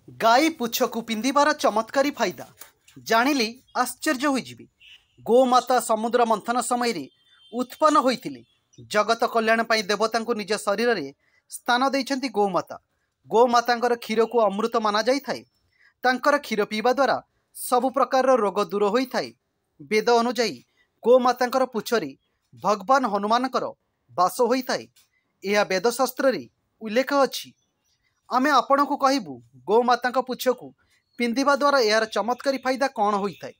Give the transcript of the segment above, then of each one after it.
गाई पुछकु पिंधिबार चमत्कारी फायदा जानिली आश्चर्य होइजिबि। गोमाता समुद्र मंथन समय उत्पन्न होइथिले। जगत कल्याण पाई देवता को निज शरीर में स्थान देइछन्ति गोमाता। गोमातांकर क्षीर को अमृत माना जाई थाए। तांकर क्षीर पीवा द्वारा सबु प्रकार रोग दूर होई थाए। वेद अनुजाई गोमातांकर पुछरे भगवान हनुमानकर वास होई थाए। यह वेदशास्त्र रे उल्लेख अछि। आमे आपण को कहबू गोमाता पुछ को पिंधिबा द्वारा यार चमत्कारी फायदा कौन होता है।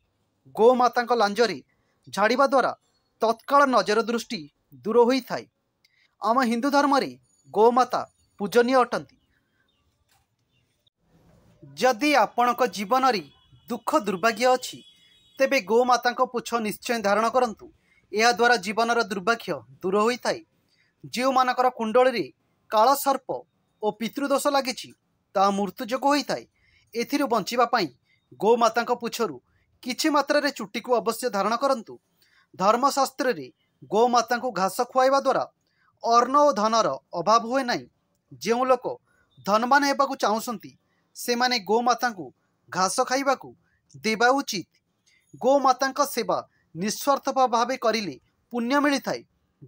गोमाता लांजरे झाड़िबा द्वारा तत्काल नजर दृष्टि दूर होता है। आम हिंदू धर्म रे गोमाता पूजनीय अटंती। जदि आपणक जीवन रे दुख दुर्भाग्य अछि तेबे गोमाता पुछ निश्चय धारण करंतु। यह द्वारा जीवन दुर्भाग्य दूर होता है। जो मानकर कुंडली रे काला सर्प और पितृदोष लगी ता मृत्युजोग होता है। एथिरु बंचिबा पाई गोमाता पुछरू किछि मात्रा रे चुट्टी को अवश्य धारण करंतु। धर्मशास्त्र रे गोमाता को घास खुआइबा द्वारा अर्ण और धनर अभाव हुए नहीं। जो लोक धनवान हेबाकु चाहुसंती सेमाने गोमाता को घास खाइबाकु देबा उचित। गोमाता सेवा निस्वार्थ भावे करिले पुण्य मिलता है।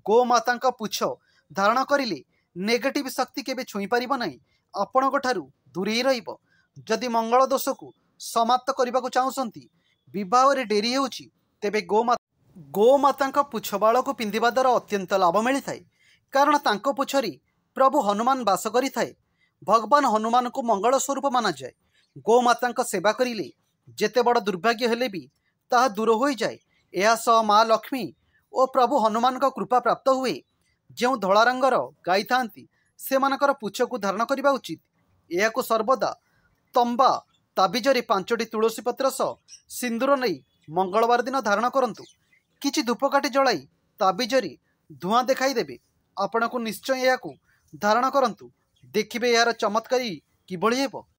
गोमाता पुछ धारण करिले नेगेटिव शक्ति केबे छुई पारिबो नहीं। आपणक ठारू दूरे रहिबो। जदि मंगल दोष को समाप्त करने को चाहूसंती विवाह रे डेरी हेउछि तेबे गोमाता पुछ बाल को पिंधिबा द्वारा अत्यंत लाभ मिलता है। कारण तांको पुछरी प्रभु हनुमान वास करि थाए। भगवान हनुमान को मंगल स्वरूप माना जाए। गोमाता सेवा करिले जेते बड़ दुर्भाग्य हेले भी ताहा दूर हो जाए। यह सह माँ लक्ष्मी और प्रभु हनुमान का कृपा प्राप्त हुए। जो धला रंगर गाई थांती सेमानकर पुछ को धारण करने उचित। यह सर्वदा तंबा ताबिजरे 5टी तुलसी पत्र सह सिंदूर नहीं मंगलवार दिन धारण करंतु। किछि धूपकाठी जलाई ताबिजरे धूआं देखाई देबे। आपण को निश्चय यह धारण करंतु। देखिबे यार चमत्कारी किभଳି हेबो।